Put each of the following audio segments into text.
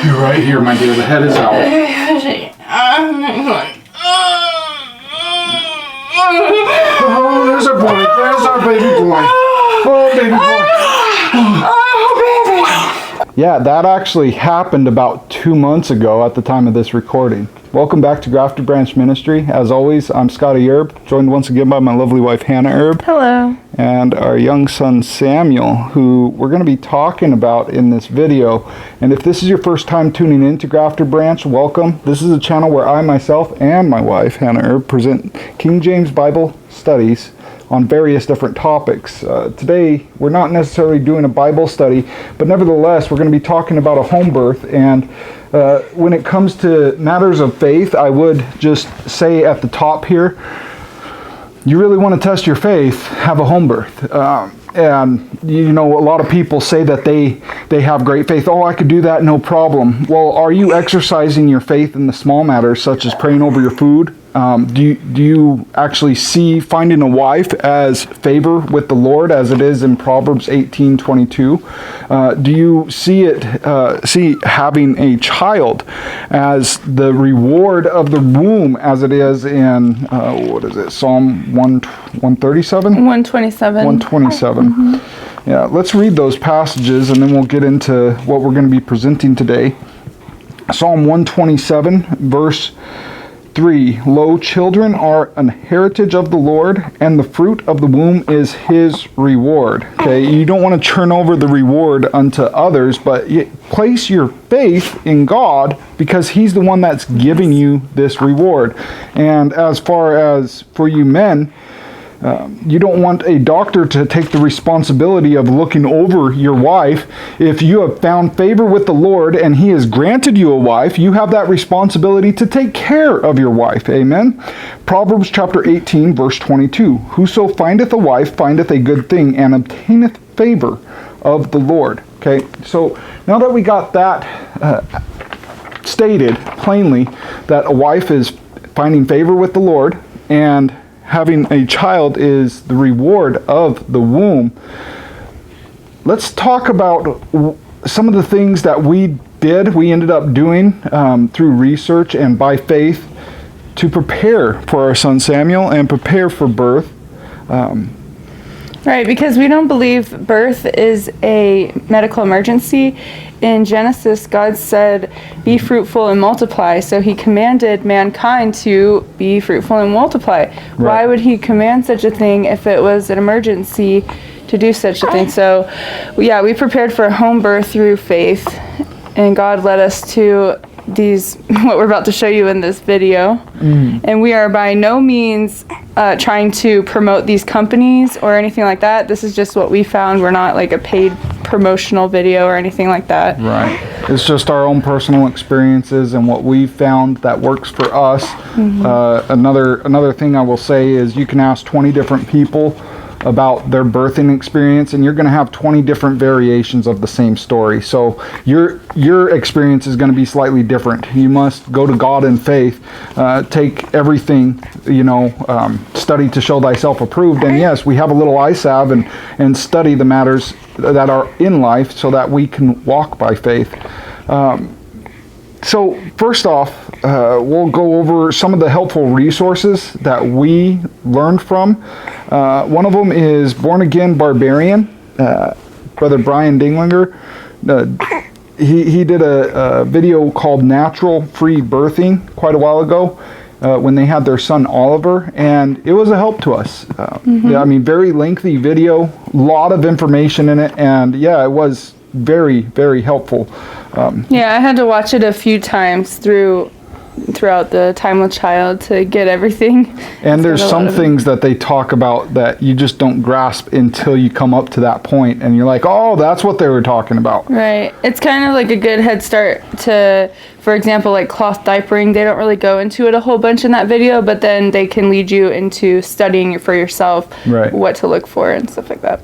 You're right here, my dear. The head is out. Oh, there's our boy. There's our baby boy. Oh, baby boy. Yeah, that actually happened about 2 months ago at the time of this recording. Welcome back to Grafted.Branch.Ministry. As always, I'm Scotty Erb, joined once again by my lovely wife, Hannah Erb. Hello. And our young son, Samuel, who we're going to be talking about in this video. And if this is your first time tuning in to Grafted Branch, welcome. This is a channel where I, myself, and my wife, Hannah Erb, present King James Bible studies on various different topics. Today, we're not necessarily doing a Bible study, but nevertheless, we're going to be talking about a home birth. And when it comes to matters of faith, I would just say at the top here, you really want to test your faith, have a home birth. And you know, a lot of people say that they have great faith. Oh, I could do that, no problem. Well, are you exercising your faith in the small matters, such as praying over your food? Do you actually see finding a wife as favor with the Lord, as it is in Proverbs 18:22? Do you see having a child as the reward of the womb, as it is in Psalm 137? 127. 127. Mm-hmm. Yeah, let's read those passages and then we'll get into what we're going to be presenting today. Psalm 127, verse 3, Lo, children are an heritage of the Lord, and the fruit of the womb is his reward. Okay, you don't want to turn over the reward unto others, but place your faith in God because he's the one that's giving you this reward. And as far as for you men, you don't want a doctor to take the responsibility of looking over your wife. If you have found favor with the Lord and he has granted you a wife, you have that responsibility to take care of your wife. Amen. Proverbs chapter 18, verse 22. Whoso findeth a wife findeth a good thing and obtaineth favor of the Lord. Okay, so now that we got that stated plainly, that a wife is finding favor with the Lord and having a child is the reward of the womb, let's talk about some of the things that we ended up doing through research and by faith to prepare for our son Samuel and prepare for birth. Right, because we don't believe birth is a medical emergency. In Genesis, God said, be fruitful and multiply. So he commanded mankind to be fruitful and multiply. Right. Why would he command such a thing if it was an emergency to do such a thing? So, yeah, we prepared for a home birth through faith. And God led us to what we're about to show you in this video. And we are by no means trying to promote these companies or anything like that. This is just what we found. We're not like a paid promotional video or anything like that. Right. It's just our own personal experiences and what we found that works for us. Another thing I will say is you can ask 20 different people about their birthing experience and you're going to have 20 different variations of the same story. So your experience is going to be slightly different. You must go to God in faith, take everything, study to show thyself approved. And yes, we have a little eye salve and study the matters that are in life so that we can walk by faith. So first off, we'll go over some of the helpful resources that we learned from. One of them is Born Again Barbarian, Brother Brian Dinglinger. He did a video called Natural Free Birthing quite a while ago when they had their son Oliver, and it was a help to us. I mean, very lengthy video, a lot of information in it, and yeah, it was very, very helpful. Yeah, I had to watch it a few times throughout the time with child to get everything. And there's some things that they talk about that you just don't grasp until you come up to that point and you're like, oh, that's what they were talking about. Right. It's kind of like a good head start to, for example, like cloth diapering. They don't really go into it a whole bunch in that video, but then they can lead you into studying for yourself, right, what to look for and stuff like that.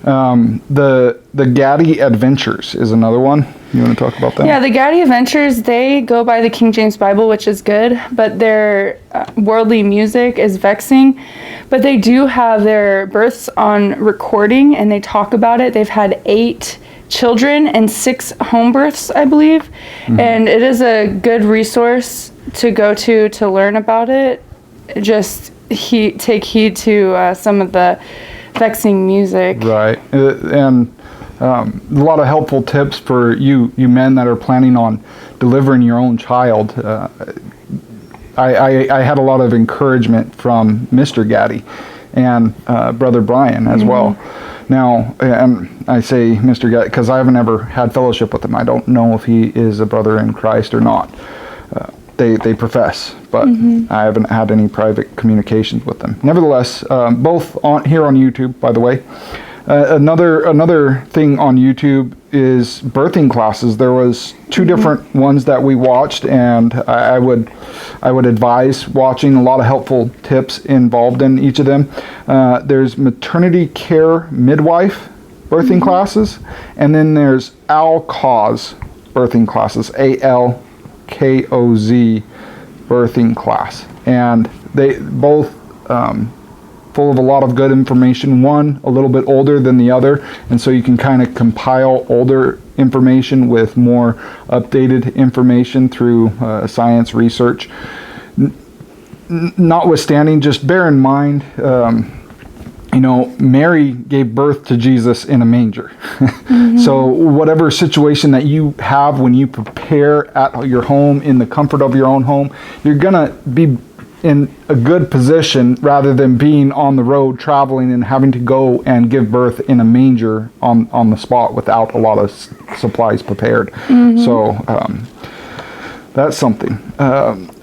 The Gaddy Adventures is another one. You want to talk about that? Yeah, the Gaddy Adventures, they go by the King James Bible, which is good, but their worldly music is vexing. But they do have their births on recording, and they talk about it. They've had 8 children and 6 home births, I believe. And it is a good resource to go to learn about it. Just take heed to some of the vexing music. Right. And a lot of helpful tips for you men that are planning on delivering your own child. I had a lot of encouragement from Mr. Gaddy and Brother Brian as well. Now, and I say Mr. Gaddy because I haven't ever had fellowship with him. I don't know if he is a brother in Christ or not. They profess, but I haven't had any private communications with them. Nevertheless, both here on YouTube, by the way. Another thing on YouTube is birthing classes. There was 2 different ones that we watched, and I would advise watching. A lot of helpful tips involved in each of them. There's maternity care midwife birthing classes, and then there's ALKOZ birthing classes. ALKOZ birthing class, and they both full of a lot of good information. One a little bit older than the other, and so you can kind of compile older information with more updated information through science research. Notwithstanding, just bear in mind, Mary gave birth to Jesus in a manger. So whatever situation that you have when you prepare at your home, in the comfort of your own home, you're gonna be in a good position rather than being on the road traveling and having to go and give birth in a manger on the spot without a lot of supplies prepared. So that's something.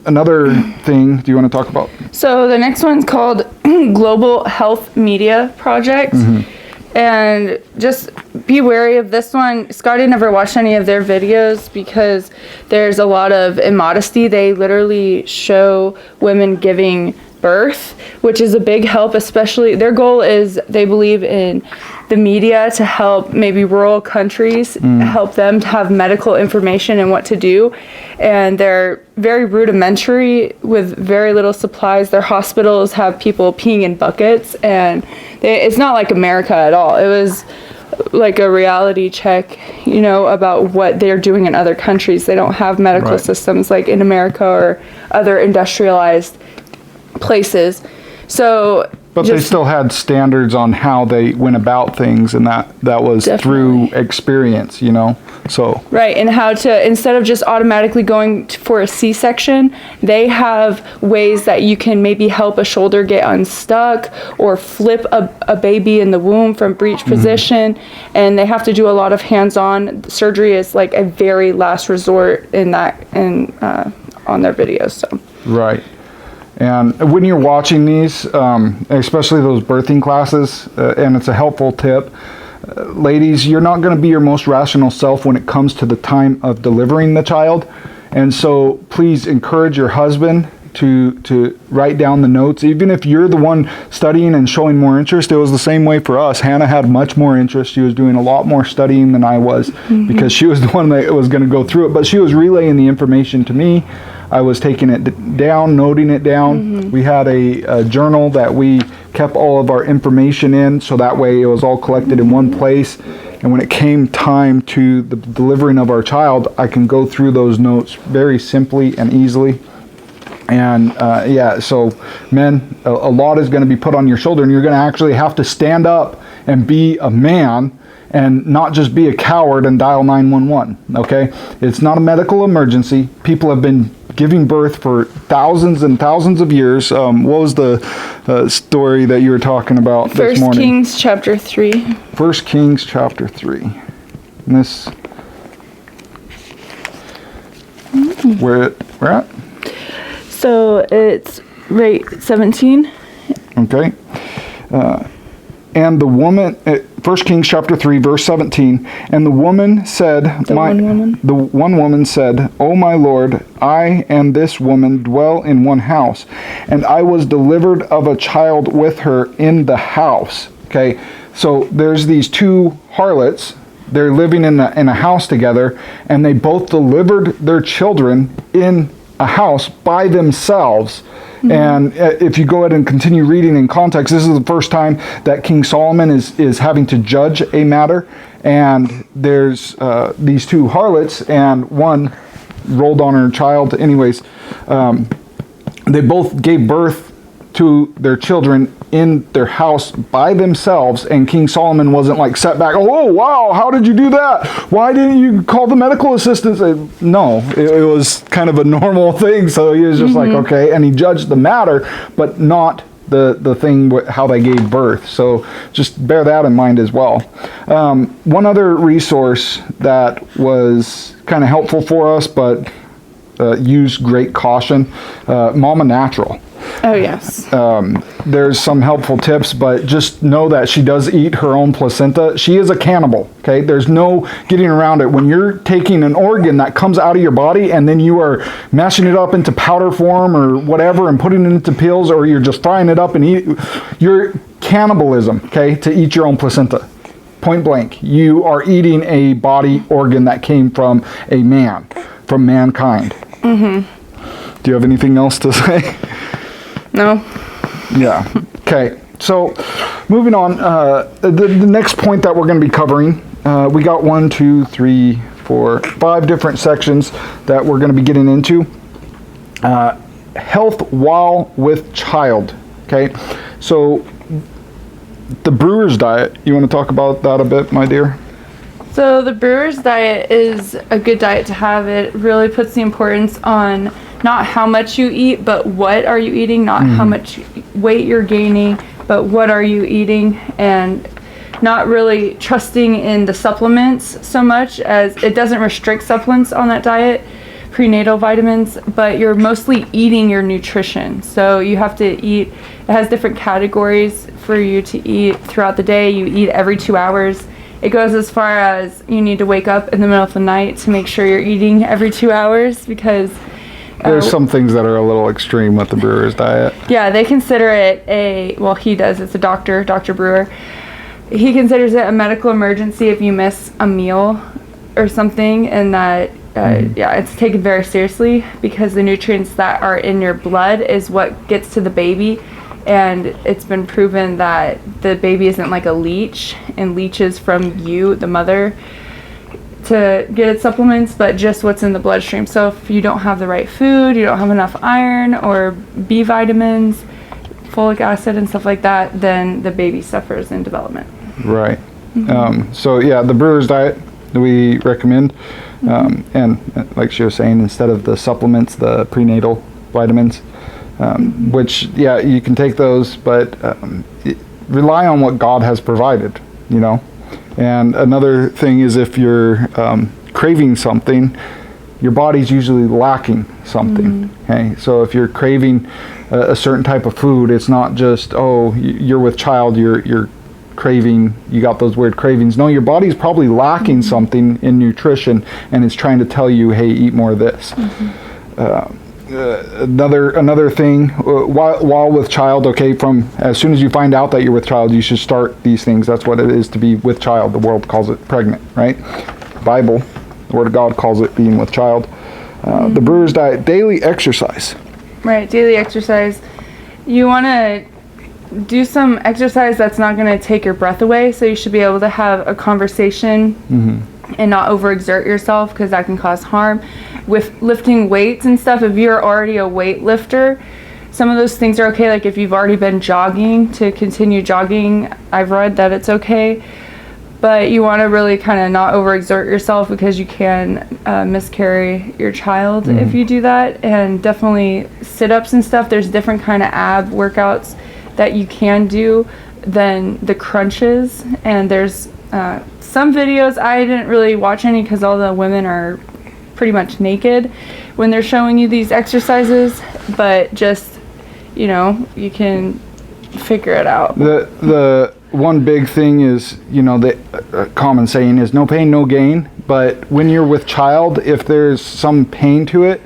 Another thing, do you want to talk about? So the next one's called Global Health Media Project. And just be wary of this one. Scotty never watched any of their videos because there's a lot of immodesty. They literally show women giving birth, which is a big help, especially their goal is they believe in the media to help maybe rural countries, help them to have medical information and what to do. And they're very rudimentary with very little supplies. Their hospitals have people peeing in buckets, and it's not like America at all. It was like a reality check, about what they're doing in other countries. They don't have medical systems like in America or other industrialized places. So but they still had standards on how they went about things, and that was through experience, so right. And how to, instead of just automatically going for a C-section, they have ways that you can maybe help a shoulder get unstuck or flip a baby in the womb from breech position. And they have to do a lot of hands-on. Surgery is like a very last resort on their videos. So right. And when you're watching these, especially those birthing classes, and it's a helpful tip, ladies, you're not going to be your most rational self when it comes to the time of delivering the child. And so please encourage your husband to write down the notes. Even if you're the one studying and showing more interest, it was the same way for us. Hannah had much more interest. She was doing a lot more studying than I was because she was the one that was going to go through it. But she was relaying the information to me. I was taking it down, noting it down. We had a journal that we kept all of our information in, so that way it was all collected in one place. And when it came time to the delivering of our child, I can go through those notes very simply and easily. And so men, a lot is going to be put on your shoulder, and you're going to actually have to stand up and be a man and not just be a coward and dial 911, okay? It's not a medical emergency. People have been giving birth for thousands and thousands of years. What was the story that you were talking about this morning? 1 Kings chapter 3. 1 Kings chapter 3. And this, where we're at? So it's right 17. Okay. And the woman, 1 Kings chapter 3, verse 17, and the woman said, the one woman said, "O my Lord, I and this woman dwell in one house, and I was delivered of a child with her in the house." Okay, so there's these 2 harlots. They're living in a house together, and they both delivered their children in a a house by themselves. And if you go ahead and continue reading in context, this is the first time that King Solomon is having to judge a matter. And there's these two harlots, and one rolled on her child. Anyways, they both gave birth to their children in their house by themselves, and King Solomon wasn't like set back, oh wow, how did you do that? Why didn't you call the medical assistants? No, it was kind of a normal thing, so he was just like, okay, and he judged the matter, but not the thing, how they gave birth. So just bear that in mind as well. One other resource that was kind of helpful for us, but use great caution, Mama Natural. Oh, yes. There's some helpful tips, but just know that she does eat her own placenta. She is a cannibal, okay? There's no getting around it. When you're taking an organ that comes out of your body and then you are mashing it up into powder form or whatever and putting it into pills, or you're just frying it up and eat, you're cannibalism, okay, to eat your own placenta. Point blank. You are eating a body organ that came from a man, from mankind. Mm-hmm. Do you have anything else to say? No. Yeah. Okay. So, moving on. The next point that we're going to be covering, we got 1, 2, 3, 4, 5 different sections that we're going to be getting into. Health while with child. Okay. So, the brewer's diet. You want to talk about that a bit, my dear? So the brewer's diet is a good diet to have. It really puts the importance on not how much you eat, but what are you eating, not how much weight you're gaining, but what are you eating, and not really trusting in the supplements so much, as it doesn't restrict supplements on that diet, prenatal vitamins, but you're mostly eating your nutrition. So you have to eat, it has different categories for you to eat throughout the day. You eat every 2 hours. It goes as far as you need to wake up in the middle of the night to make sure you're eating every 2 hours, because there's some things that are a little extreme with the brewer's diet. Yeah, they consider it well, he does, it's a doctor, Dr. Brewer. He considers it a medical emergency if you miss a meal or something, and that, yeah, it's taken very seriously, because the nutrients that are in your blood is what gets to the baby. And it's been proven that the baby isn't like a leech and leeches from you, the mother, to get its supplements, but just what's in the bloodstream. So if you don't have the right food, you don't have enough iron or B vitamins, folic acid and stuff like that, then the baby suffers in development. Right. So yeah, the brewer's diet we recommend. And like she was saying, instead of the supplements, the prenatal vitamins, which, yeah, you can take those, but rely on what God has provided, you know. And another thing is, if you're craving something, your body's usually lacking something. Okay, so if you're craving a certain type of food, it's not just, oh, you're with child, you're craving, you got those weird cravings. No, your body's probably lacking something in nutrition, and it's trying to tell you, hey, eat more of this. Another thing, while with child, okay, from as soon as you find out that you're with child, you should start these things. That's what it is to be with child. The world calls it pregnant, right? Bible, the Word of God, calls it being with child. The brewer's diet, daily exercise. Right, daily exercise. You want to do some exercise that's not going to take your breath away, so you should be able to have a conversation and not overexert yourself, because that can cause harm. With lifting weights and stuff, if you're already a weight lifter, some of those things are okay. Like if you've already been jogging, to continue jogging, I've read that it's okay. But you want to really kind of not overexert yourself, because you can miscarry your child if you do that. And definitely sit-ups and stuff. There's different kind of ab workouts that you can do than the crunches. And there's some videos, I didn't really watch any because all the women are pretty much naked when they're showing you these exercises, but just, you know, you can figure it out. The one big thing is, you know, the common saying is no pain, no gain. But when you're with child, if there's some pain to it,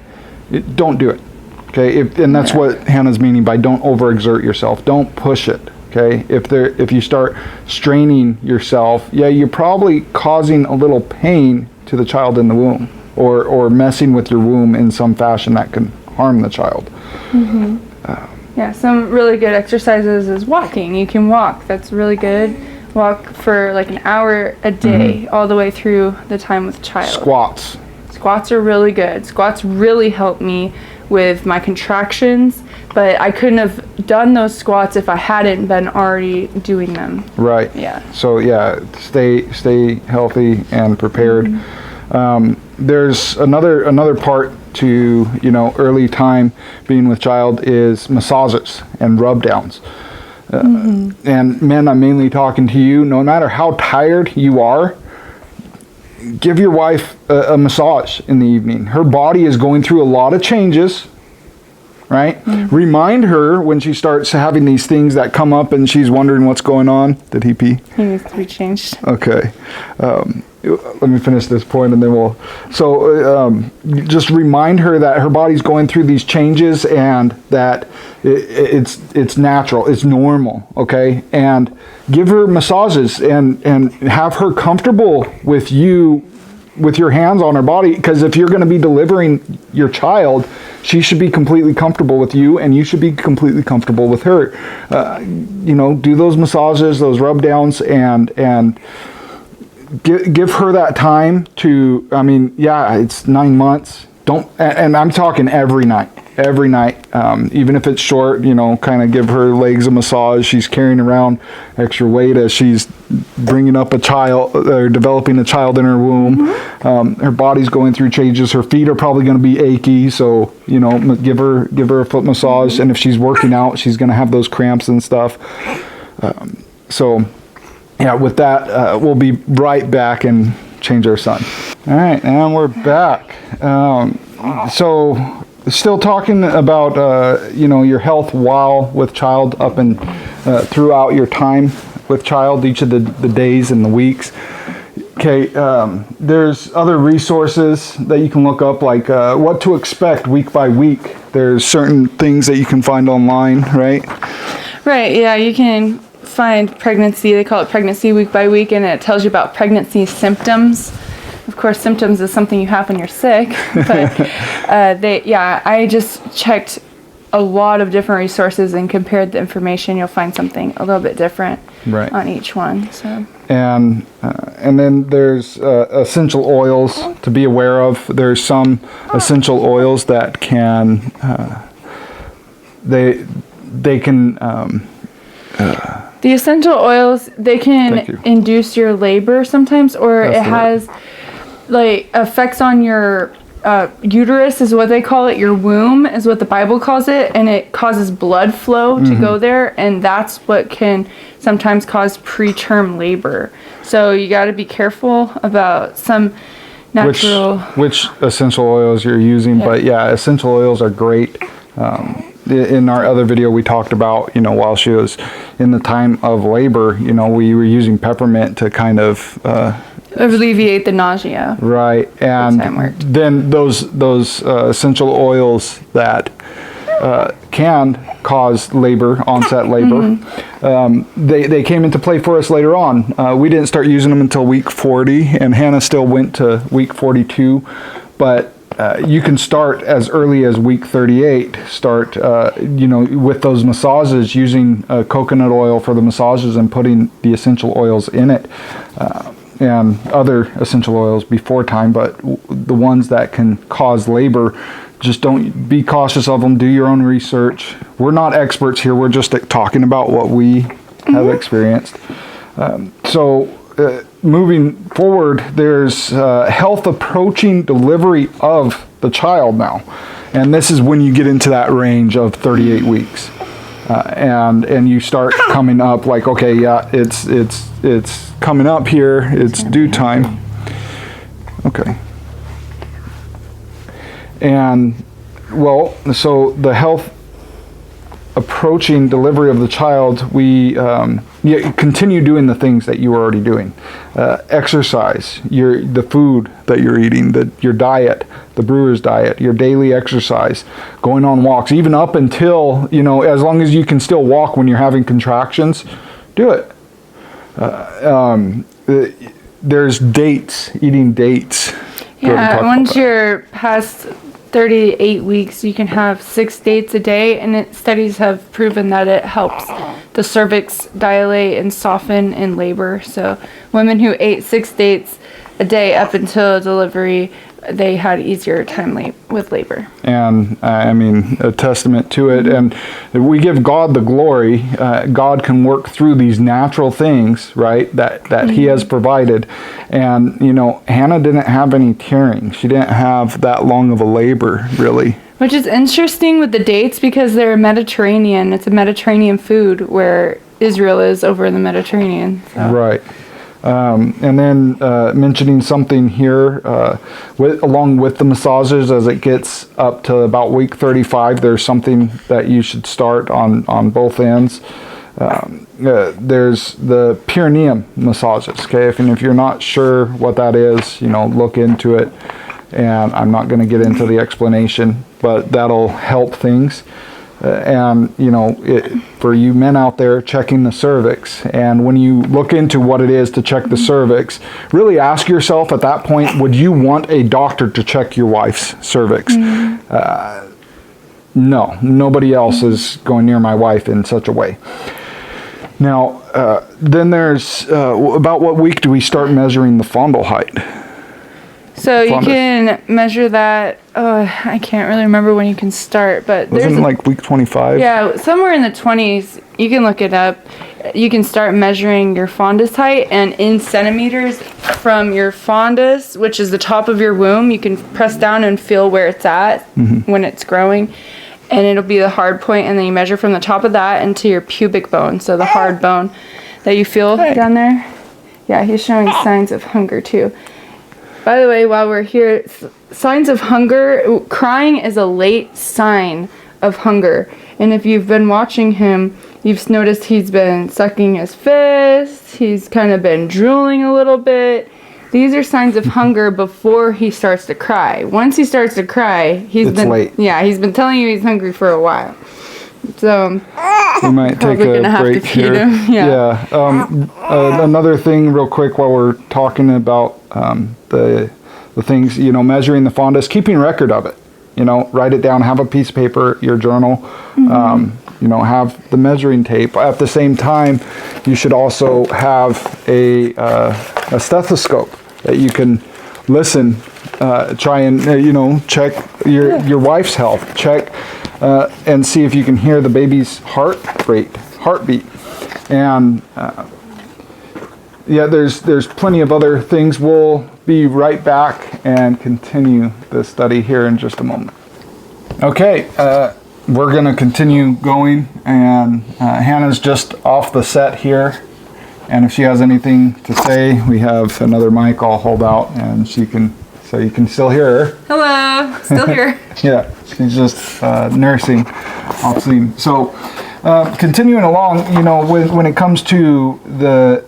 don't do it. Okay, and that's what Hannah's meaning by don't overexert yourself. Don't push it. Okay, if you start straining yourself, yeah, you're probably causing a little pain to the child in the womb, or messing with your womb in some fashion that can harm the child. Yeah, some really good exercises is walking. You can walk. That's really good. Walk for like an hour a day, all the way through the time with child. Squats. Squats are really good. Squats really help me with my contractions, but I couldn't have done those squats if I hadn't been already doing them. Right. Yeah. So yeah, stay healthy and prepared. There's another part to early time being with child is massages and rub downs. And men, I'm mainly talking to you. No matter how tired you are, give your wife a massage in the evening. Her body is going through a lot of changes, right? Remind her when she starts having these things that come up and she's wondering what's going on. Did he pee? He needs to be changed. Okay. Let me finish this point and then we'll... So just remind her that her body's going through these changes and that it's natural, it's normal, okay? And give her massages and have her comfortable with you, with your hands on her body, because if you're going to be delivering your child, she should be completely comfortable with you and you should be completely comfortable with her. Do those massages, those rub downs, and give her that time to, it's 9 months. And I'm talking every night, even if it's short, kind of give her legs a massage. She's carrying around extra weight as she's bringing up a child or developing a child in her womb. Her body's going through changes. Her feet are probably going to be achy. So, give her a foot massage. And if she's working out, she's going to have those cramps and stuff. Yeah, with that, we'll be right back and change our son. All right, and we're back. So still talking about, your health while with child up and throughout your time with child, each of the days and the weeks. Okay, there's other resources that you can look up, like what to expect week by week. There's certain things that you can find online, right? Right, yeah, you can find pregnancy, they call it pregnancy week by week, and it tells you about pregnancy symptoms. Of course, symptoms is something you have when you're sick, but I just checked a lot of different resources and compared the information. You'll find something a little bit different on each one. So. And then there's essential oils to be aware of. There's some essential oils that can they can. The essential oils, they can induce your labor sometimes, or it has like effects on your uterus is what they call it. Your womb is what the Bible calls it, and it causes blood flow to go there, and that's what can sometimes cause preterm labor. So you got to be careful about some natural... Which essential oils you're using, but yeah, essential oils are great. In our other video, we talked about, while she was in the time of labor, we were using peppermint to kind of alleviate the nausea. Right, and then those essential oils that can cause labor, onset labor, they came into play for us later on. We didn't start using them until week 40, and Hannah still went to week 42, but you can start as early as week 38. Start, with those massages, using coconut oil for the massages and putting the essential oils in it, and other essential oils before time. But the ones that can cause labor, just don't be cautious of them. Do your own research. We're not experts here. We're just talking about what we have experienced. Moving forward, there's health approaching delivery of the child now, and this is when you get into that range of 38 weeks, and you start coming up like, okay, yeah, it's coming up here, it's due time. Okay, and so the health approaching delivery of the child, we continue doing the things that you were already doing. Exercise, the food that you're eating, your diet, the brewer's diet, your daily exercise, going on walks, even up until, as long as you can still walk when you're having contractions, do it. There's dates, eating dates. go ahead and talk about once that. you're past 38 weeks, you can have 6 dates a day, and studies have proven that it helps the cervix dilate and soften in labor. So women who ate 6 dates a day up until delivery, they had easier time with labor. And I mean, a testament to it. And if we give God the glory, God can work through these natural things, right, that He has provided. And, you know, Hannah didn't have any tearing. She didn't have that long of a labor, really. Which is interesting with the dates because they're Mediterranean. It's a Mediterranean food where Israel is over in the Mediterranean. So. Right. And then mentioning something here, along with the massages, as it gets up to about week 35, there's something that you should start on both ends. There's the perineum massages, okay? If you're not sure what that is, you know, look into it. And I'm not going to get into the explanation, but that'll help things. And, you know, for you men out there checking the cervix, and when you look into what it is to check the cervix, really ask yourself at that point, would you want a doctor to check your wife's cervix? No, nobody else is going near my wife in such a way. Now, then there's, about what week do we start measuring the fondle height? So you can measure that. Oh, I can't really remember when you can start, but Wasn't it like week 25? Yeah, somewhere in the 20s. You can look it up. You can start measuring your fundus height, and in centimeters from your fundus, which is the top of your womb, you can press down and feel where it's at when it's growing, and it'll be the hard point, and then you measure from the top of that into your pubic bone, so the hard bone that you feel down there. Yeah, he's showing signs of hunger too. By the way, while we're here, signs of hunger, crying is a late sign of hunger. And if you've been watching him, you've noticed he's been sucking his fist, he's kind of been drooling a little bit. These are signs of hunger before he starts to cry. Once he starts to cry, he's been telling you he's hungry for a while. So we might take a break here. Another thing real quick while we're talking about the things, you know, measuring the fundus, keeping record of it, you know, write it down, have a piece of paper, your journal, you know, have the measuring tape. At the same time, you should also have a stethoscope that you can listen, try and, you know, check your wife's health, check and see if you can hear the baby's heartbeat. And there's plenty of other things. We'll be right back and continue the study here in just a moment. Okay, we're going to continue going, and Hannah's just off the set here. And if she has anything to say, we have another mic I'll hold out, and so you can still hear her. Hello, still here. Yeah, she's just nursing off scene. So continuing along, you know, when it comes to the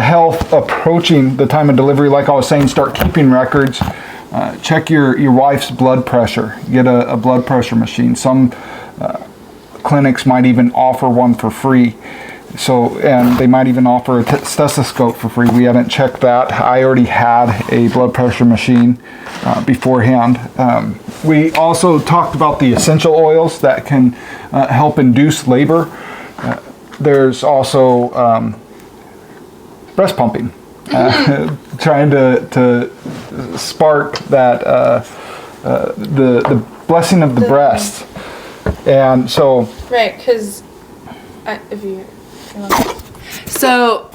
health approaching the time of delivery, like I was saying, start keeping records. Check your wife's blood pressure. Get a blood pressure machine. Some clinics might even offer one for free. So, and they might even offer a stethoscope for free. We haven't checked that. I already had a blood pressure machine beforehand. We also talked about the essential oils that can help induce labor. There's also breast pumping, trying to spark that the blessing of the breast. And so right, because so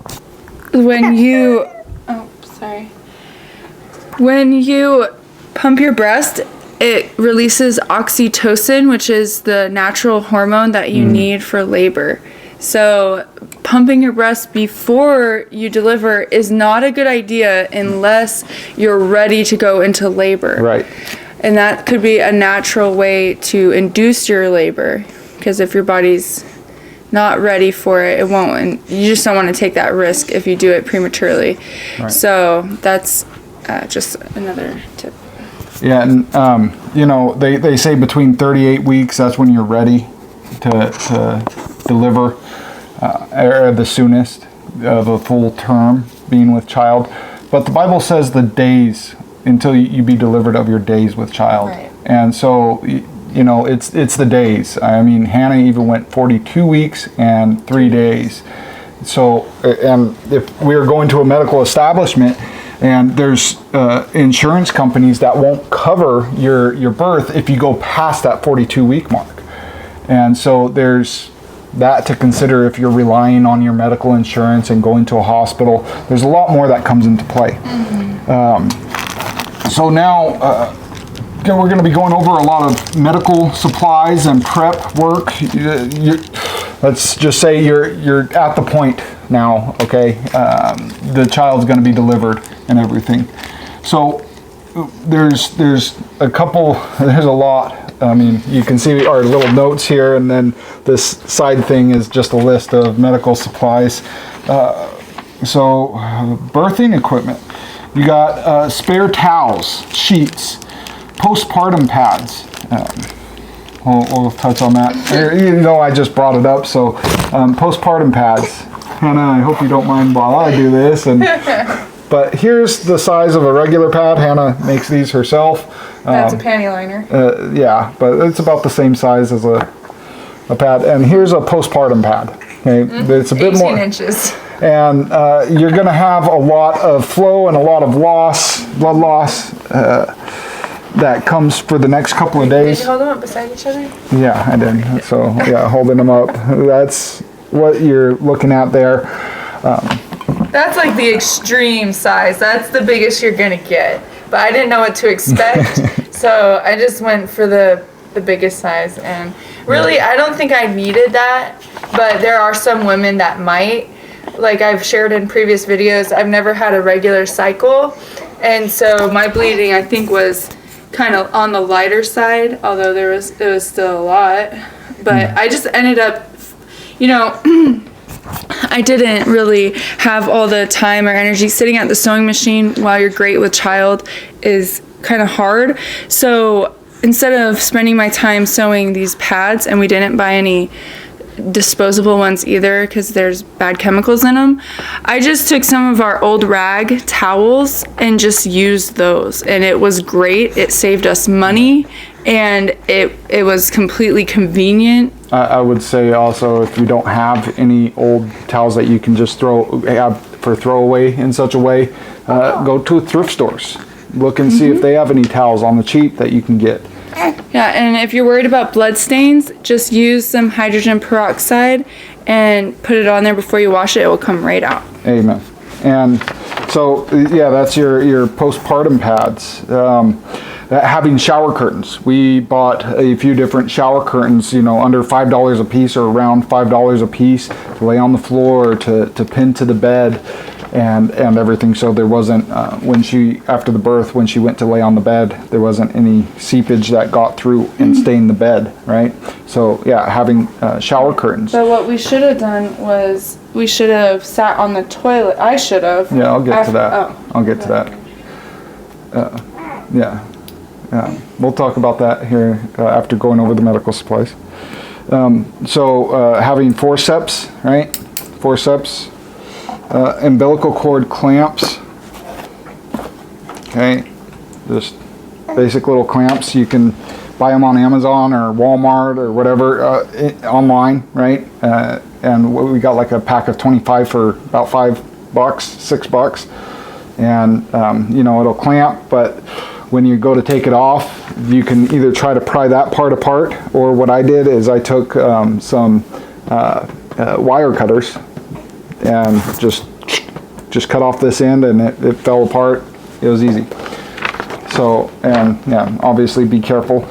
when you pump your breast, it releases oxytocin, which is the natural hormone that you need for labor. So pumping your breast before you deliver is not a good idea unless you're ready to go into labor. Right. And that could be a natural way to induce your labor, because if your body's not ready for it, it won't, and you just don't want to take that risk if you do it prematurely. Right. So that's just another tip. Yeah, and you know, they say between 38 weeks, that's when you're ready to deliver, or the soonest, the full term being with child. But the Bible says the days, until you be delivered of your days with child. Right. And so, you know, it's the days. I mean, Hannah even went 42 weeks and 3 days. So, and if we are going to a medical establishment and there's insurance companies that won't cover your birth if you go past that 42-week mark. And so there's that to consider if you're relying on your medical insurance and going to a hospital. There's a lot more that comes into play. So now we're going to be going over a lot of medical supplies and prep work. Let's just say you're at the point now, okay? The child's going to be delivered and everything. So there's a lot. I mean, you can see our little notes here, and then this side thing is just a list of medical supplies. So birthing equipment. You got spare towels, sheets, postpartum pads. We'll touch on that. You know, I just brought it up. So postpartum pads. Hannah, I hope you don't mind while I do this. But here's the size of a regular pad. Hannah makes these herself. That's a panty liner. Yeah, but it's about the same size as a pad. And here's a postpartum pad. Okay, it's a bit 18 more inches. And you're going to have a lot of flow and a lot of blood loss that comes for the next couple of days. Did you hold them up beside each other? Yeah, I did. So yeah, holding them up. That's what you're looking at there. That's like the extreme size. That's the biggest you're gonna get. But I didn't know what to expect, so I just went for the biggest size. And really, I don't think I needed that, but there are some women that might. Like I've shared in previous videos, I've never had a regular cycle, and so my bleeding I think was kind of on the lighter side, although it was still a lot. But I just ended up, you know, I didn't really have all the time or energy. Sitting at the sewing machine while you're great with child is kind of hard. So instead of spending my time sewing these pads, and we didn't buy any disposable ones either because there's bad chemicals in them, I just took some of our old rag towels and just used those, and it was great. It saved us money, and it was completely convenient. I would say also, if you don't have any old towels that you can just have for throwaway in such a way, go to thrift stores. Look and see if they have any towels on the cheap that you can get. Yeah, and if you're worried about blood stains, just use some hydrogen peroxide and put it on there before you wash it. It will come right out. Amen. And so, yeah, that's your postpartum pads. Having shower curtains. We bought a few different shower curtains, you know, under $5 a piece or around $5 a piece to lay on the floor, to pin to the bed and everything. So there wasn't, after the birth, when she went to lay on the bed, there wasn't any seepage that got through and stained the bed, right? So yeah, having shower curtains. But what we should have done was we should have sat on the toilet. I should have. Yeah, I'll get to that. Oh. I'll get to that. Yeah. We'll talk about that here after going over the medical supplies. So having forceps, right? Forceps, umbilical cord clamps. Okay, just basic little clamps. You can buy them on Amazon or Walmart or whatever online, right? And we got like a pack of 25 for about $5, $6, and you know, it'll clamp, but when you go to take it off, you can either try to pry that part apart, or what I did is I took some wire cutters and just cut off this end, and it fell apart. It was easy. So, and yeah, obviously be careful.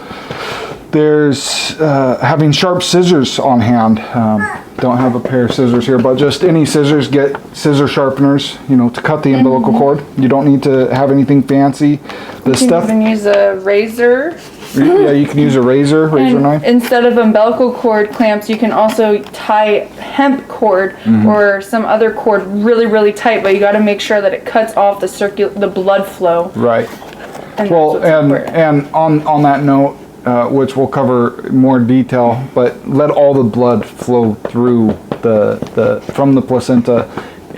There's having sharp scissors on hand. Don't have a pair of scissors here, but just any scissors, get scissor sharpeners, you know, to cut the umbilical cord. You don't need to have anything fancy. You can even use a razor. Yeah, you can use a razor knife. Instead of umbilical cord clamps, you can also tie hemp cord or some other cord really, really tight, but you got to make sure that it cuts off the blood flow. Right. And well, and on that note, which we'll cover more detail, but let all the blood flow through from the placenta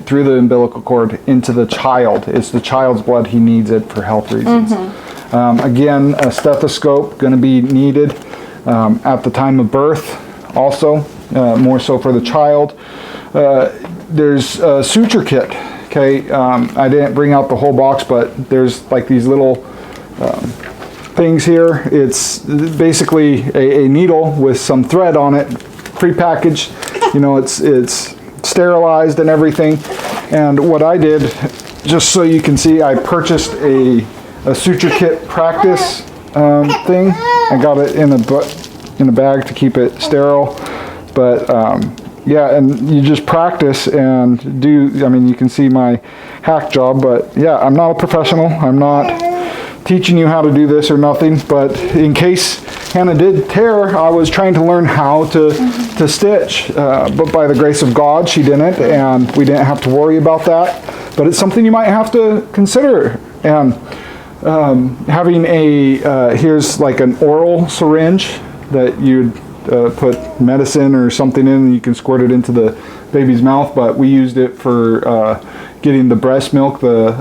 through the umbilical cord into the child. It's the child's blood. He needs it for health reasons. Again, a stethoscope going to be needed at the time of birth also, more so for the child. There's a suture kit. Okay, I didn't bring out the whole box, but there's like these little things here. It's basically a needle with some thread on it, prepackaged. You know, it's sterilized and everything. And what I did, just so you can see, I purchased a suture kit practice thing. I got it in a bag to keep it sterile. But yeah, and you just practice and do. I mean, you can see my hack job, but yeah, I'm not a professional. I'm not teaching you how to do this or nothing, but in case Hannah did tear, I was trying to learn how to stitch, but by the grace of God, she didn't, and we didn't have to worry about that. But it's something you might have to consider. And having here's like an oral syringe that you'd put medicine or something in, and you can squirt it into the baby's mouth, but we used it for getting the breast milk, the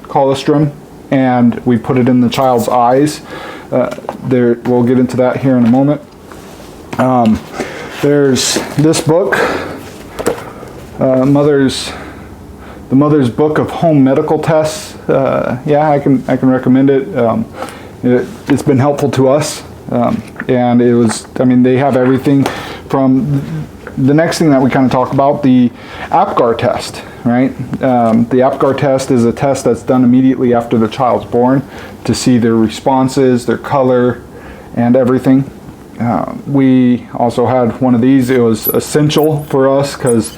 colostrum, and we put it in the child's eyes. We'll get into that here in a moment. There's this book, the Mother's Book of Home Medical Tests. Yeah, I can recommend it. It's been helpful to us, and it was. I mean, they have everything from the next thing that we kind of talk about, the APGAR test. Right? The APGAR test is a test that's done immediately after the child's born to see their responses, their color, and everything. We also had one of these. It was essential for us because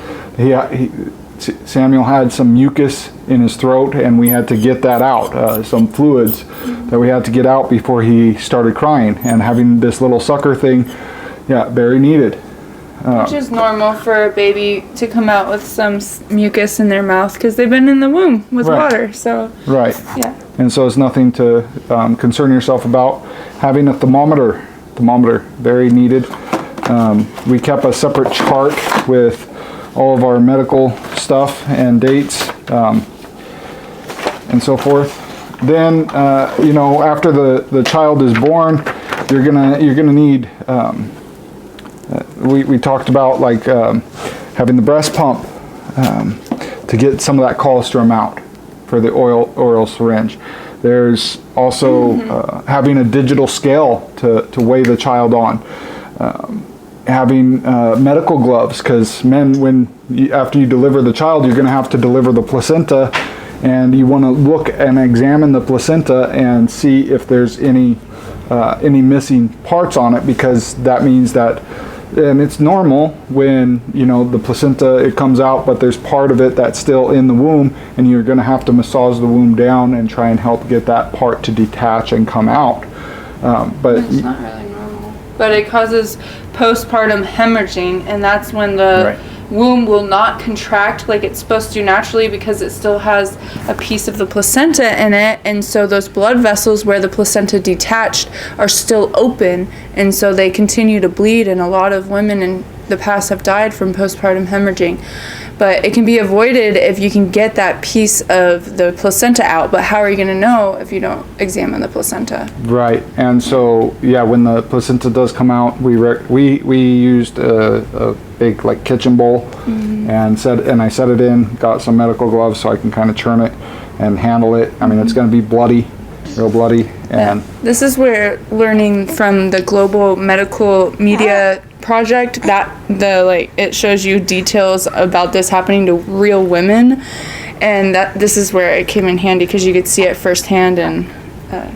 Samuel had some mucus in his throat, and we had to get that out, some fluids that we had to get out before he started crying. And having this little sucker thing, yeah, very needed. Which is normal for a baby to come out with some mucus in their mouth because they've been in the womb with water. So right. Yeah. And so it's nothing to concern yourself about. Having a thermometer, very needed. We kept a separate chart with all of our medical stuff and dates and so forth. Then you know, after the child is born, you're gonna need. We talked about like having the breast pump to get some of that colostrum out for the oral syringe. There's also having a digital scale to weigh the child on. Having medical gloves, because men, after you deliver the child, you're going to have to deliver the placenta, and you want to look and examine the placenta and see if there's any missing parts on it, because that means that. And it's normal when, you know, the placenta, it comes out, but there's part of it that's still in the womb, and you're going to have to massage the womb down and try and help get that part to detach and come out. But it's not really normal. But it causes postpartum hemorrhaging, and that's when the womb will not contract like it's supposed to naturally, because it still has a piece of the placenta in it, and so those blood vessels where the placenta detached are still open, and so they continue to bleed, and a lot of women in the past have died from postpartum hemorrhaging. But it can be avoided if you can get that piece of the placenta out. But how are you going to know if you don't examine the placenta? Right. And so, yeah, when the placenta does come out, we used a big like kitchen bowl, and I set it in. Got some medical gloves so I can kind of churn it and handle it. I mean, it's going to be bloody, real bloody. And this is where learning from the Global Medical Media Project, that it shows you details about this happening to real women, and that this is where it came in handy because you could see it firsthand, and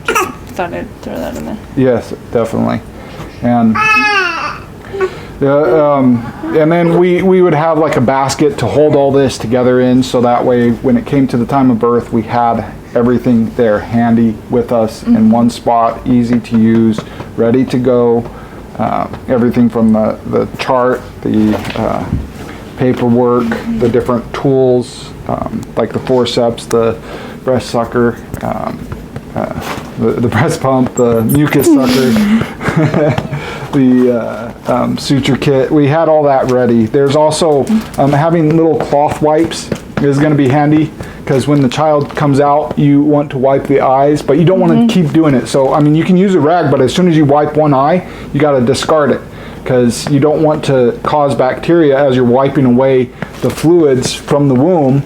just thought I'd throw that in there. Yes, definitely. And and then we would have like a basket to hold all this together in, so that way when it came to the time of birth, we had everything there handy with us in one spot, easy to use, ready to go. Everything from the chart, the paperwork, the different tools, like the forceps, the breast sucker, the breast pump, the mucus sucker, the suture kit. We had all that ready. There's also having little cloth wipes is going to be handy, because when the child comes out, you want to wipe the eyes, but you don't want to keep doing it. So, I mean, you can use a rag, but as soon as you wipe one eye, you got to discard it, because you don't want to cause bacteria as you're wiping away the fluids from the womb.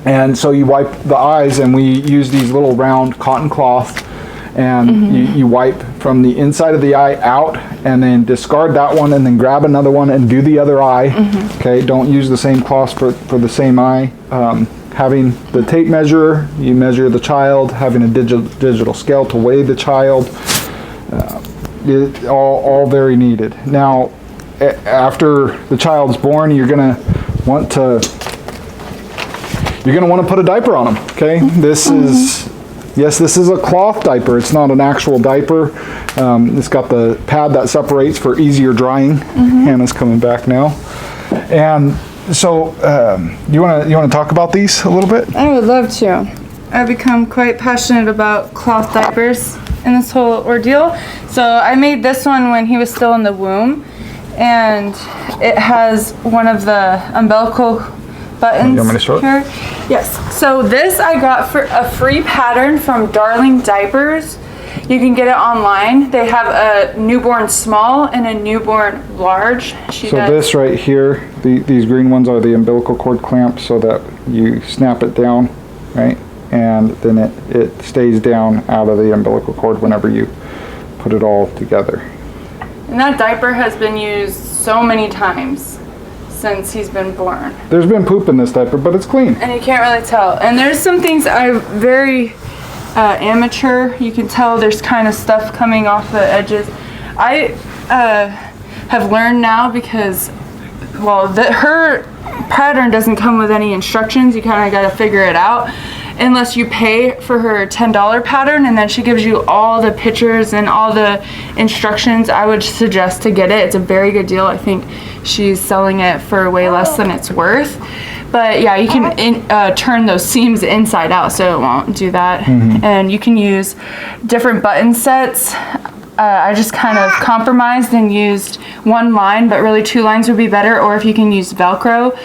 And so you wipe the eyes, and we use these little round cotton cloths, and you wipe from the inside of the eye out, and then discard that one, and then grab another one and do the other eye. Okay, don't use the same cloth for the same eye. Having the tape measure, you measure the child. Having a digital scale to weigh the child, all very needed. Now, after the child's born, you're gonna want to put a diaper on them. Okay, this is a cloth diaper. It's not an actual diaper. It's got the pad that separates for easier drying. Hannah's coming back now, and so you want to talk about these a little bit? I would love to. I've become quite passionate about cloth diapers in this whole ordeal. So I made this one when he was still in the womb, and it has one of the umbilical buttons. You want me to show it? Here. Yes. So this I got for a free pattern from Darling Diapers. You can get it online. They have a newborn small and a newborn large. This right here, these green ones are the umbilical cord clamps, so that you snap it down, right? And then it stays down out of the umbilical cord whenever you put it all together. And that diaper has been used so many times since he's been born. There's been poop in this diaper, but it's clean. And you can't really tell. And there's some things I'm very amateur. You can tell there's kind of stuff coming off the edges. I have learned now, because, well, her pattern doesn't come with any instructions. You kind of got to figure it out. Unless you pay for her $10 pattern, and then she gives you all the pictures and all the instructions, I would suggest to get it. It's a very good deal. I think she's selling it for way less than it's worth. But yeah, you can turn those seams inside out so it won't do that. And you can use different button sets. I just kind of compromised and used one line, but really 2 lines would be better. Or if you can use Velcro,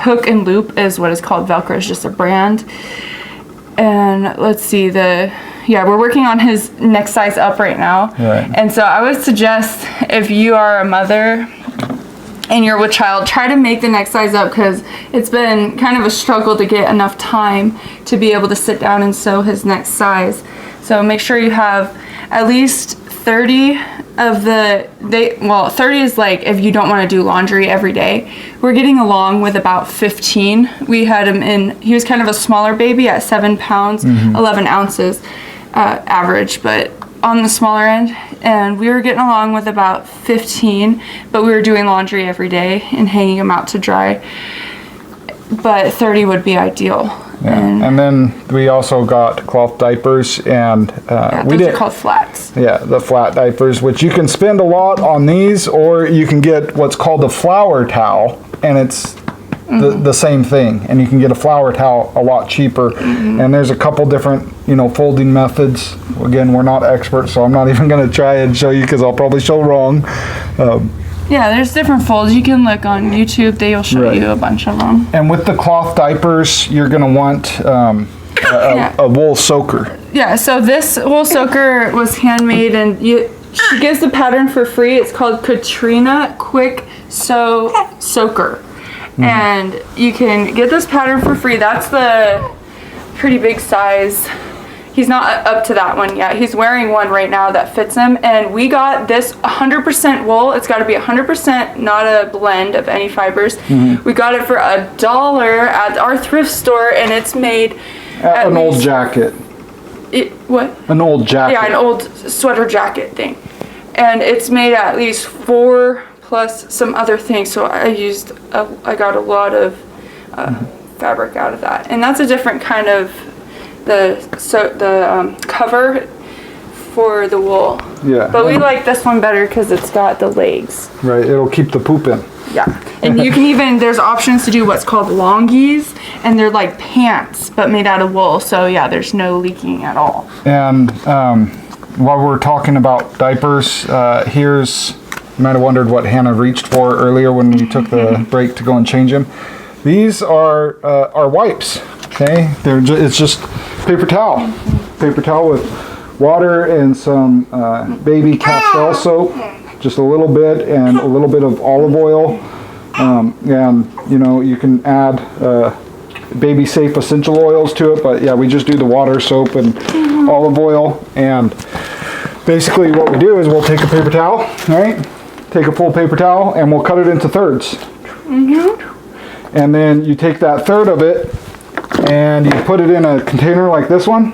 Hook and Loop is what is called. Velcro is just a brand. And let's see, we're working on his next size up right now. Right. And so I would suggest, if you are a mother and you're with child, try to make the next size up, because it's been kind of a struggle to get enough time to be able to sit down and sew his next size. So make sure you have at least 30 of 30 is like if you don't want to do laundry every day. We're getting along with about 15. We had him he was kind of a smaller baby at 7 pounds, 11 ounces average, but on the smaller end. And we were getting along with about 15, but we were doing laundry every day and hanging him out to dry. But 30 would be ideal. Yeah. And then we also got cloth diapers, and those are called flats. Yeah, the flat diapers, which you can spend a lot on these, or you can get what's called the flower towel, and it's the same thing. And you can get a flower towel a lot cheaper. And there's a couple different, folding methods. Again, we're not experts, so I'm not even going to try and show you, because I'll probably show wrong. Yeah, there's different folds. You can look on YouTube. They'll show you a bunch of them. And with the cloth diapers, you're going to want a wool soaker. Yeah, so this wool soaker was handmade, and she gives the pattern for free. It's called Katrina Quick Sew Soaker. And you can get this pattern for free. That's the pretty big size. He's not up to that one yet. He's wearing one right now that fits him. And we got this 100% wool. It's got to be 100%, not a blend of any fibers. We got it for $1 at our thrift store, and it's made An old jacket. What? An old jacket. Yeah, an old sweater jacket thing. And it's made at least 4 plus some other things. So I got a lot of fabric out of that. And that's a different kind of the cover for the wool. Yeah. But we like this one better because it's got the legs. Right, it'll keep the poop in. Yeah. And you can even, there's options to do what's called longies, and they're like pants, but made out of wool. So yeah, there's no leaking at all. And while we're talking about diapers, here's You might have wondered what Hannah reached for earlier when we took the break to go and change him. These are wipes. Okay, it's just paper towel with water and some baby Castile soap, just a little bit, and a little bit of olive oil, and you can add baby safe essential oils to it, but yeah, we just do the water, soap, and olive oil. And basically what we do is we'll take a paper towel, right? Take a full paper towel and we'll cut it into thirds. And then you take that third of it and you put it in a container like this one,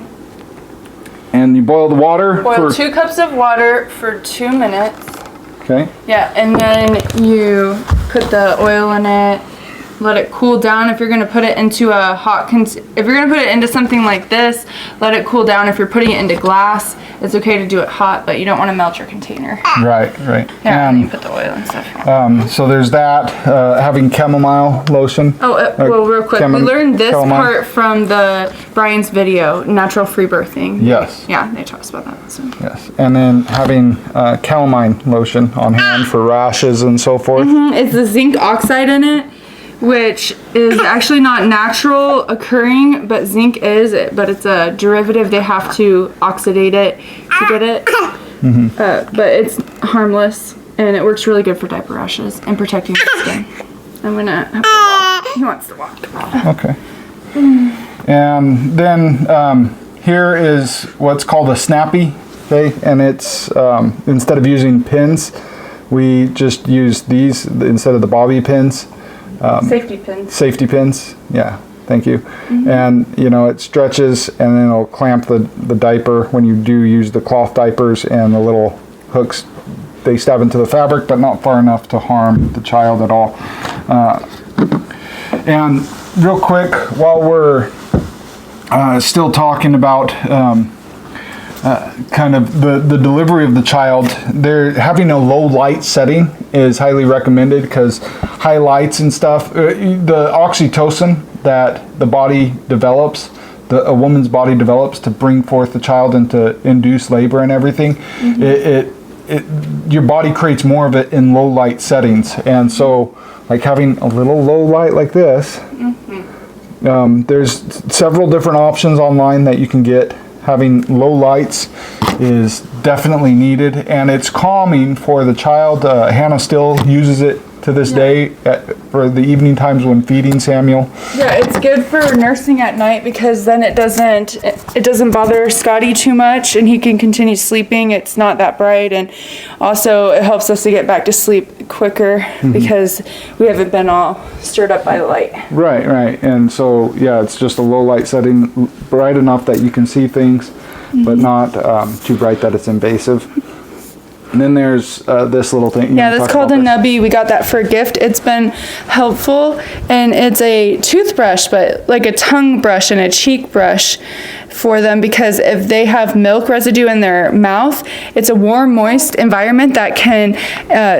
and you boil the water. Boil 2 cups of water for 2 minutes. Okay. Yeah, and then you put the oil in it. Let it cool down. If you're going to put it into a if you're going to put it into something like this, let it cool down. If you're putting it into glass, it's okay to do it hot, but you don't want to melt your container. Right. Yeah, and then you put the oil and stuff. So there's that. Having chamomile lotion. Well, real quick, we learned this part from Brian's video, natural free birthing. Yes. Yeah, they taught us about that. So. Yes, and then having calamine lotion on hand for rashes and so forth. It's the zinc oxide in it, which is actually not natural occurring, but zinc is, but it's a derivative. They have to oxidate it to get it. But it's harmless, and it works really good for diaper rashes and protecting the skin. I'm gonna have to walk. He wants to walk. Okay. And then here is what's called a snappy, okay? And it's, instead of using pins, we just use these instead of the bobby pins. Safety pins. Safety pins, yeah, thank you. And it stretches, and then it'll clamp the diaper when you do use the cloth diapers, and the little hooks, they stab into the fabric, but not far enough to harm the child at all. And real quick, while we're still talking about kind of the delivery of the child, having a low light setting is highly recommended, because high lights and stuff, the oxytocin that the body develops, a woman's body develops to bring forth the child and to induce labor and everything, your body creates more of it in low light settings. And so like having a little low light like this, there's several different options online that you can get. Having low lights is definitely needed, and it's calming for the child. Hannah still uses it to this day for the evening times when feeding Samuel. Yeah, it's good for nursing at night, because then it doesn't bother Scotty too much, and he can continue sleeping. It's not that bright, and also it helps us to get back to sleep quicker because we haven't been all stirred up by the light. Right. And so yeah, it's just a low light setting, bright enough that you can see things, but not too bright that it's invasive. And then there's this little thing. Yeah, that's called a nubby. We got that for a gift. It's been helpful, and it's a toothbrush, but like a tongue brush and a cheek brush for them, because if they have milk residue in their mouth, it's a warm, moist environment that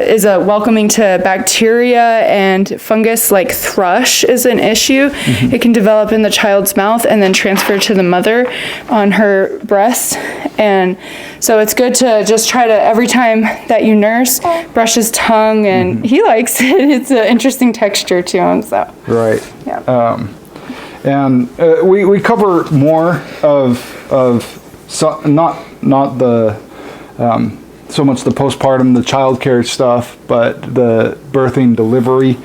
is a welcoming to bacteria and fungus, like thrush is an issue. It can develop in the child's mouth and then transfer to the mother on her breast. And so it's good to just try to, every time that you nurse, brush his tongue, and he likes it. It's an interesting texture to him. So right. Yeah. And we cover more of not the so much the postpartum, the childcare stuff, but the birthing, delivery.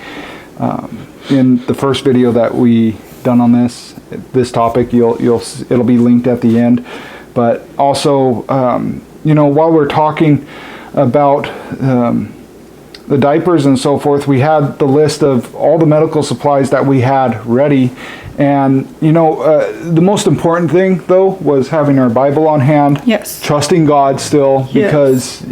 In the first video that we done on this topic, it'll be linked at the end. But also, while we're talking about the diapers and so forth, we had the list of all the medical supplies that we had ready. And, the most important thing, though, was having our Bible on hand. Yes. Trusting God still, because,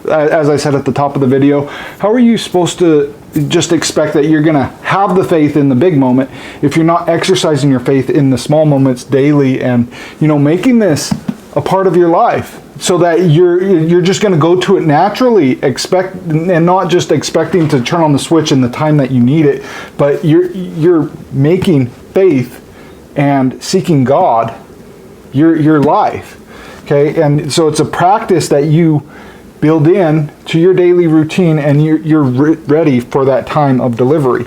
as I said at the top of the video, how are you supposed to just expect that you're going to have the faith in the big moment if you're not exercising your faith in the small moments daily, and, making this a part of your life, so that you're just going to go to it naturally, and not just expecting to turn on the switch in the time that you need it, but you're making faith and seeking God your life. Okay, and so it's a practice that you build in to your daily routine, and you're ready for that time of delivery.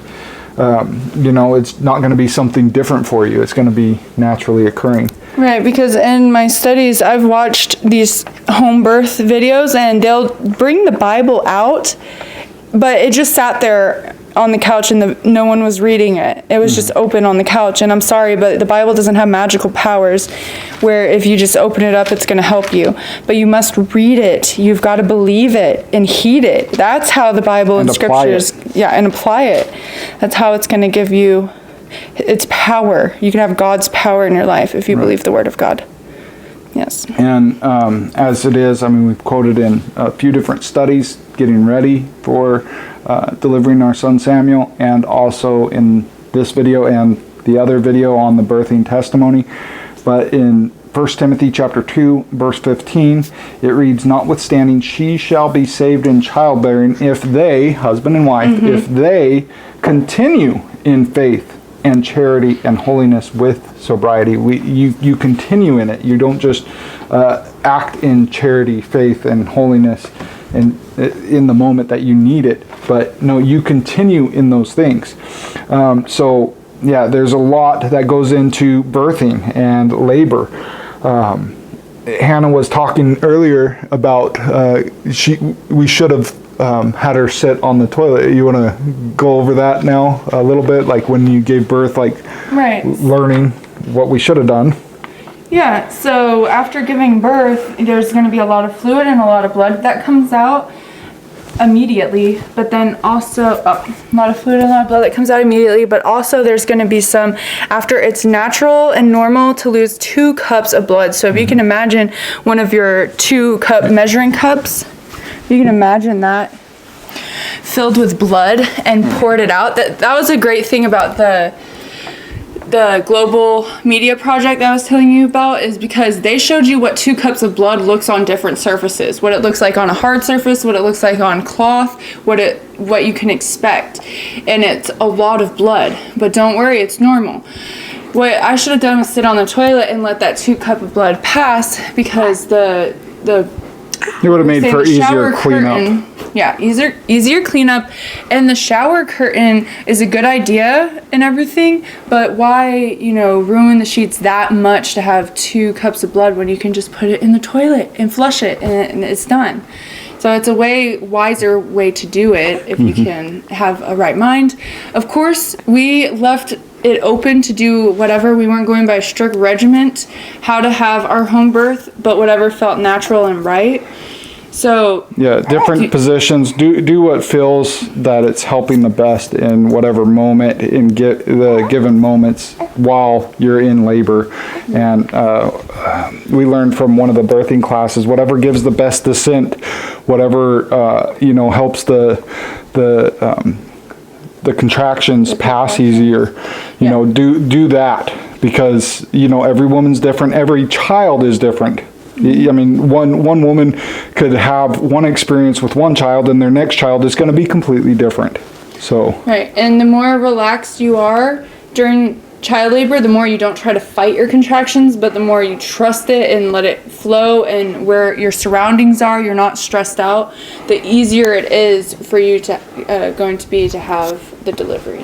It's not going to be something different for you. It's going to be naturally occurring. Right, because in my studies, I've watched these home birth videos, and they'll bring the Bible out, but it just sat there on the couch, and no one was reading it. It was just open on the couch, and I'm sorry, but the Bible doesn't have magical powers where if you just open it up, it's going to help you. But you must read it. You've got to believe it and heed it. That's how the Bible and scriptures, and apply it. That's how it's going to give you its power. You can have God's power in your life if you believe the Word of God. Yes. And as it is, we've quoted in a few different studies getting ready for delivering our son Samuel, and also in this video and the other video on the birthing testimony. But in 1 Timothy chapter 2, verse 15, it reads, "Notwithstanding, she shall be saved in childbearing if they," husband and wife, "if they continue in faith and charity and holiness with sobriety." You continue in it. You don't just act in charity, faith, and holiness and in the moment that you need it, but no, you continue in those things. There's a lot that goes into birthing and labor. Hannah was talking earlier about we should have had her sit on the toilet. You want to go over that now a little bit, like when you gave birth, like learning what we should have done? Yeah, so after giving birth, there's going to be a lot of fluid and a lot of blood that comes out immediately, but then also a lot of fluid and a lot of blood that comes out immediately, but also there's going to be some after. It's natural and normal to lose 2 cups of blood. So if you can imagine one of your 2-cup measuring cups, you can imagine that filled with blood and poured it out. That was a great thing about the global media project that I was telling you about, is because they showed you what 2 cups of blood looks on different surfaces, what it looks like on a hard surface, what it looks like on cloth, what you can expect. And it's a lot of blood, but don't worry, it's normal. What I should have done was sit on the toilet and let that 2 cup of blood pass, because it would have made for easier cleanup. Yeah, easier cleanup, and the shower curtain is a good idea and everything, but why, ruin the sheets that much to have 2 cups of blood when you can just put it in the toilet and flush it and it's done. So it's a wiser way to do it if you can have a right mind. Of course, we left it open to do whatever. We weren't going by a strict regiment how to have our home birth, but whatever felt natural and right. So different positions. Do what feels that it's helping the best in whatever moment, in the given moments while you're in labor. And we learned from one of the birthing classes, whatever gives the best descent, whatever helps the contractions pass easier. Do that, because every woman's different. Every child is different. One woman could have one experience with one child, and their next child is going to be completely different. So right, and the more relaxed you are during child labor, the more you don't try to fight your contractions, but the more you trust it and let it flow, and where your surroundings are, you're not stressed out, the easier it is for you to have the delivery.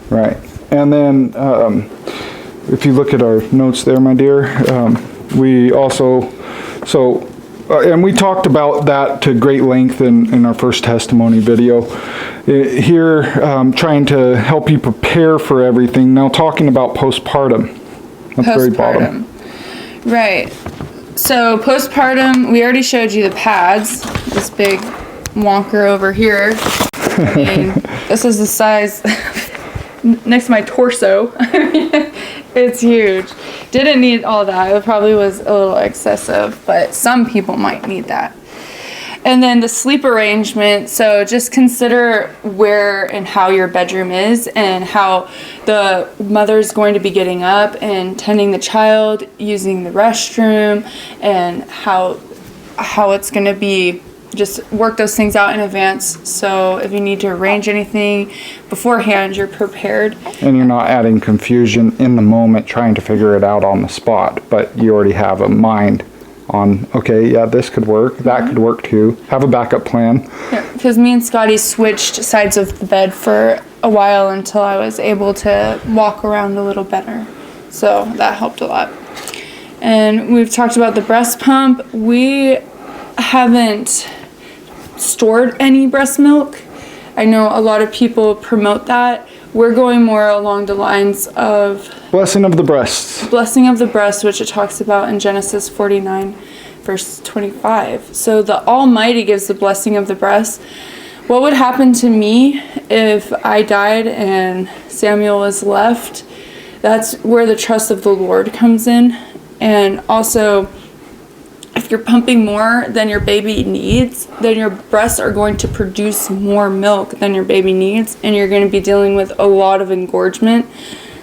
Right, and then if you look at our notes there, my dear, we also. And we talked about that to great length in our first testimony video. Here, trying to help you prepare for everything. Now talking about postpartum. That's very bottom. Right. So postpartum, we already showed you the pads. This big wonker over here. This is the size next to my torso. It's huge. Didn't need all that. It probably was a little excessive, but some people might need that. And then the sleep arrangement. So just consider where and how your bedroom is, and how the mother's going to be getting up and tending the child, using the restroom, and how it's going to be. Just work those things out in advance, so if you need to arrange anything beforehand, you're prepared. And you're not adding confusion in the moment trying to figure it out on the spot, but you already have a mind on, okay, yeah, this could work, that could work too. Have a backup plan. Yeah, because me and Scotty switched sides of the bed for a while until I was able to walk around a little better. So that helped a lot. And we've talked about the breast pump. We haven't stored any breast milk. I know a lot of people promote that. We're going more along the lines of Blessing of the breasts. blessing of the breast, which it talks about in Genesis 49, verse 25. So the Almighty gives the blessing of the breast. What would happen to me if I died and Samuel was left? That's where the trust of the Lord comes in. And also, if you're pumping more than your baby needs, then your breasts are going to produce more milk than your baby needs, and you're going to be dealing with a lot of engorgement.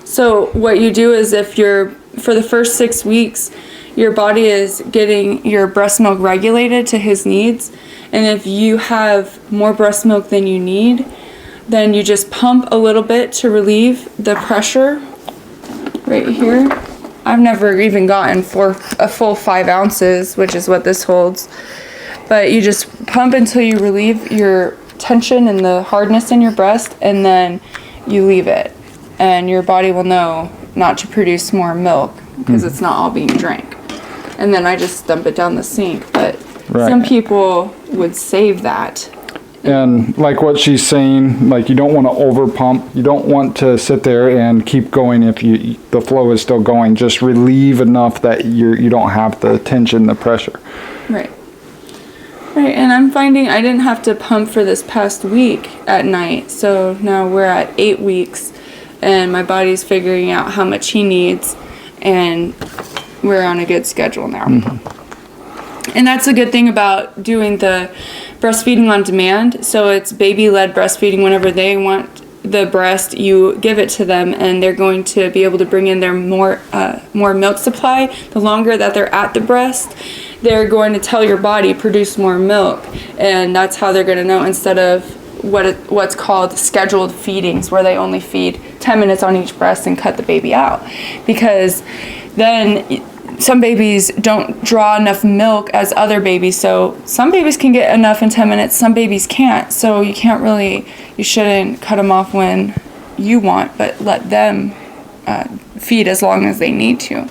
So what you do is, if you're, for the first 6 weeks, your body is getting your breast milk regulated to his needs, and if you have more breast milk than you need, then you just pump a little bit to relieve the pressure right here. I've never even gotten a full 5 ounces, which is what this holds. But you just pump until you relieve your tension and the hardness in your breast, and then you leave it. And your body will know not to produce more milk because it's not all being drank. And then I just dump it down the sink. But some people would save that. And like what she's saying, like you don't want to over pump. You don't want to sit there and keep going if the flow is still going. Just relieve enough that you don't have the tension, the pressure. Right. Right, and I'm finding I didn't have to pump for this past week at night. So now we're at 8 weeks, and my body's figuring out how much he needs, and we're on a good schedule now. And that's a good thing about doing the breastfeeding on demand. So it's baby-led breastfeeding. Whenever they want the breast, you give it to them, and they're going to be able to bring in their more milk supply. The longer that they're at the breast, they're going to tell your body produce more milk, and that's how they're going to know, instead of what's called scheduled feedings, where they only feed 10 minutes on each breast and cut the baby out, because then some babies don't draw enough milk as other babies. So some babies can get enough in 10 minutes, some babies can't. So you shouldn't cut them off when you want, but let them feed as long as they need to.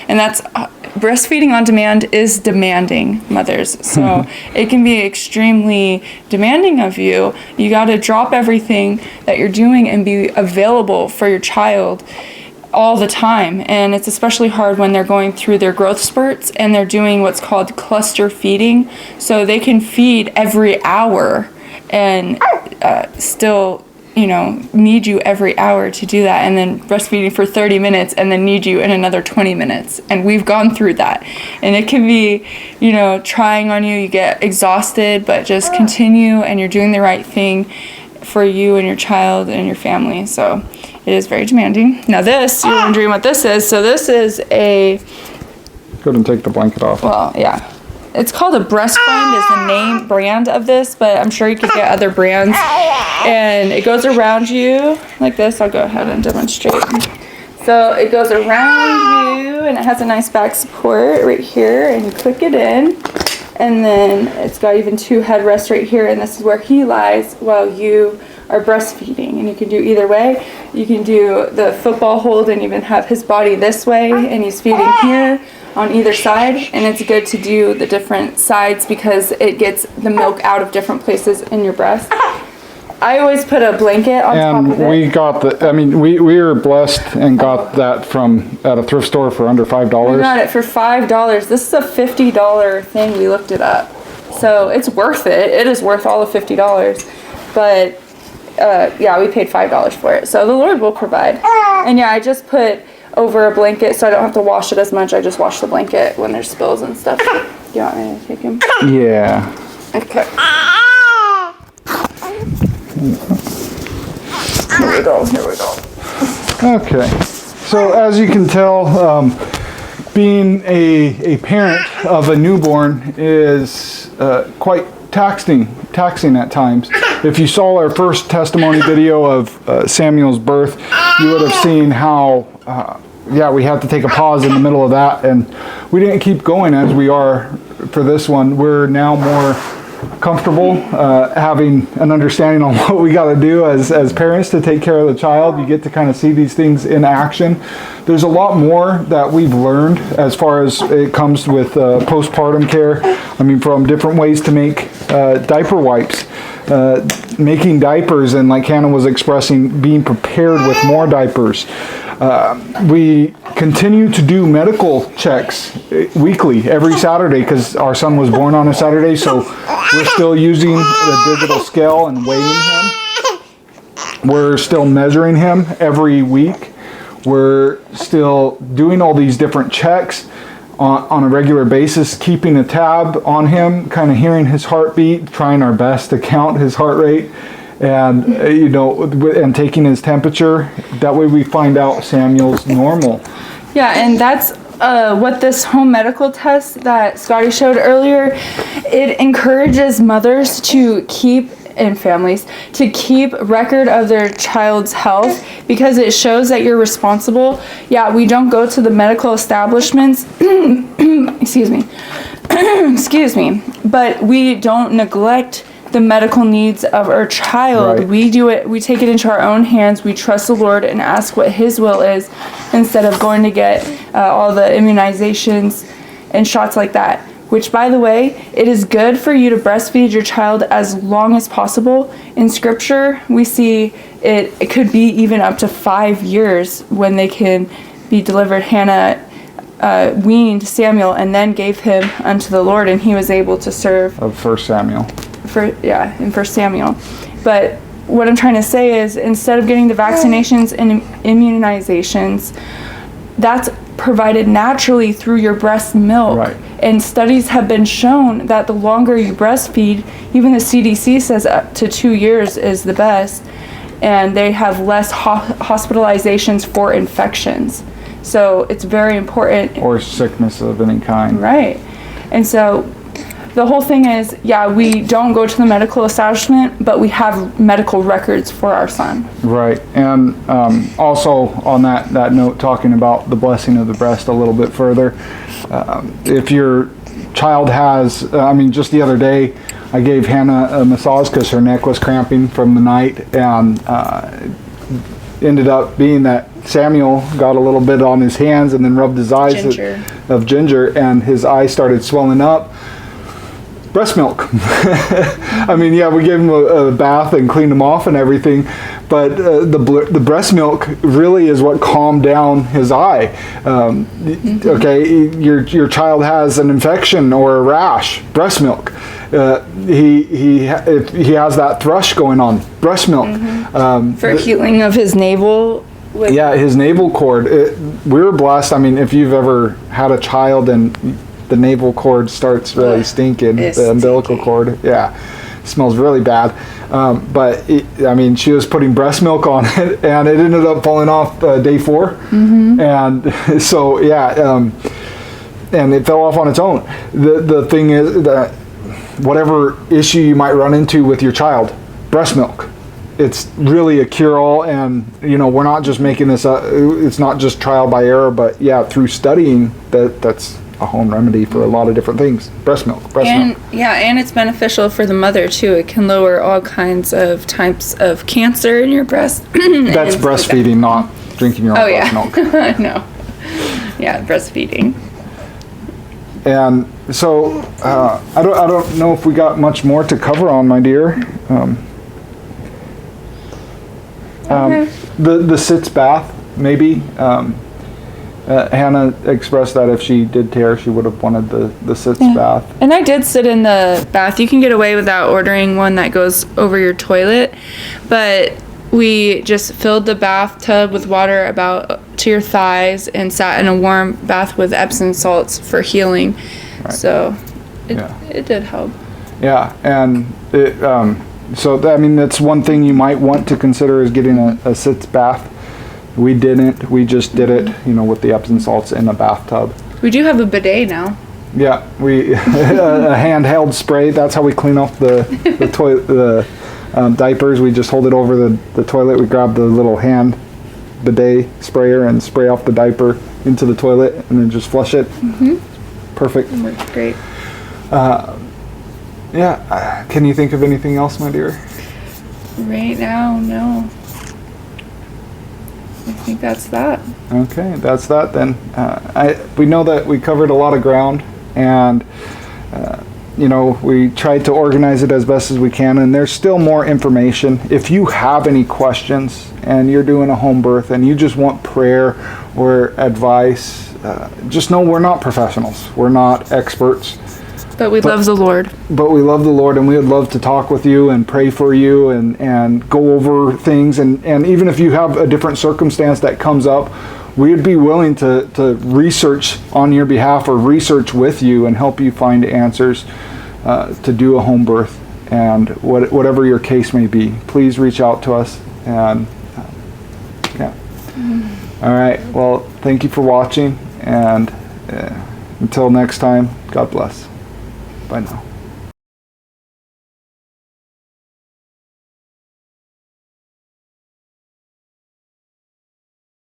And that's breastfeeding on demand is demanding, mothers. So it can be extremely demanding of you. You got to drop everything that you're doing and be available for your child all the time. And it's especially hard when they're going through their growth spurts and they're doing what's called cluster feeding. So they can feed every hour and still need you every hour to do that, and then breastfeeding for 30 minutes and then need you in another 20 minutes. And we've gone through that, and it can be trying on you. You get exhausted, but just continue, and you're doing the right thing for you and your child and your family. So it is very demanding. Now this, you're wondering what this is. So this is a... Go ahead and take the blanket off. Well, yeah. It's called a breast friend is the brand of this, but I'm sure you could get other brands. And it goes around you like this. I'll go ahead and demonstrate. So it goes around you, and it has a nice back support right here, and you click it in. And then it's got even 2 headrests right here, and this is where he lies while you are breastfeeding. And you can do either way. You can do the football hold and even have his body this way, and he's feeding here on either side. And it's good to do the different sides because it gets the milk out of different places in your breast. I always put a blanket on top of it. And we got we were blessed and got that at a thrift store for under $5. We got it for $5. This is a $50 thing. We looked it up. So it's worth it. It is worth all the $50. But yeah, we paid $5 for it. So the Lord will provide. And yeah, I just put over a blanket so I don't have to wash it as much. I just wash the blanket when there's spills and stuff. Do you want me to take him? Yeah. Okay. Here we go. Okay. So as you can tell, being a parent of a newborn is quite taxing at times. If you saw our first testimony video of Samuel's birth, you would have seen how yeah, we had to take a pause in the middle of that, and we didn't keep going as we are for this one. We're now more comfortable having an understanding on what we got to do as parents to take care of the child. You get to kind of see these things in action. There's a lot more that we've learned as far as it comes with postpartum care. I mean, from different ways to make diaper wipes, making diapers, and like Hannah was expressing, being prepared with more diapers. We continue to do medical checks weekly, every Saturday, because our son was born on a Saturday, so we're still using the digital scale and weighing him. We're still measuring him every week. We're still doing all these different checks on a regular basis, keeping a tab on him, kind of hearing his heartbeat, trying our best to count his heart rate, and and taking his temperature. That way we find out Samuel's normal. Yeah, and that's what this home medical test that Scotty showed earlier, it encourages mothers to keep, and families, to keep record of their child's health, because it shows that you're responsible. Yeah, we don't go to the medical establishments, excuse me, but we don't neglect the medical needs of our child. Right. We do it, we take it into our own hands, we trust the Lord and ask what His will is, instead of going to get all the immunizations and shots like that. Which, by the way, it is good for you to breastfeed your child as long as possible. In Scripture, we see it could be even up to 5 years when they can be delivered. Hannah weaned Samuel and then gave him unto the Lord, and he was able to serve. Of 1 Samuel. In 1 Samuel. But what I'm trying to say is, instead of getting the vaccinations and immunizations, that's provided naturally through your breast milk. Right. And studies have been shown that the longer you breastfeed, even the CDC says up to 2 years is the best, and they have less hospitalizations for infections. So it's very important. Or sickness of any kind. Right. And so the whole thing is, yeah, we don't go to the medical establishment, but we have medical records for our son. Right. And also on that note, talking about the blessing of the breast a little bit further, if your child has, just the other day, I gave Hannah a massage because her neck was cramping from the night, and ended up being that Samuel got a little bit on his hands and then rubbed his eyes of ginger, and his eyes started swelling up. Breast milk. We gave him a bath and cleaned him off and everything, but the breast milk really is what calmed down his eye. Okay, your child has an infection or a rash, breast milk. If he has that thrush going on, breast milk. For healing of his navel. His navel cord. We were blessed. If you've ever had a child and the navel cord starts really stinking, the umbilical cord, smells really bad. But she was putting breast milk on it, and it ended up falling off day 4. Mm-hmm. And so, and it fell off on its own. The thing is that whatever issue you might run into with your child, breast milk, it's really a cure-all. And we're not just making this up. It's not just trial by error, but through studying, that's a home remedy for a lot of different things. Breast milk. And it's beneficial for the mother too. It can lower all kinds of types of cancer in your breast. That's breastfeeding, not drinking your own breast milk. No. Yeah, breastfeeding. And so I don't know if we got much more to cover on, my dear. The sitz bath, maybe. Hannah expressed that if she did tear, she would have wanted the sitz bath. And I did sit in the bath. You can get away without ordering one that goes over your toilet, but we just filled the bathtub with water about to your thighs and sat in a warm bath with Epsom salts for healing. Right. So it did help. Yeah, and that's one thing you might want to consider, is getting a sitz bath. We didn't. We just did it, with the Epsom salts in a bathtub. We do have a bidet now. Yeah, we a handheld spray. That's how we clean off the toilet, diapers. We just hold it over the toilet. We grab the little hand bidet sprayer and spray off the diaper into the toilet and then just flush it. Perfect. It works great. Yeah. Can you think of anything else, my dear? Right now, no. I think that's that. Okay, that's that then. We know that we covered a lot of ground, and we tried to organize it as best as we can, and there's still more information. If you have any questions and you're doing a home birth and you just want prayer or advice, just know we're not professionals. We're not experts. But we love the Lord. But we love the Lord, and we would love to talk with you and pray for you and go over things. And even if you have a different circumstance that comes up, we would be willing to research on your behalf or research with you and help you find answers to do a home birth. And whatever your case may be, please reach out to us. And All right. Well, thank you for watching. And until next time, God bless. Bye now.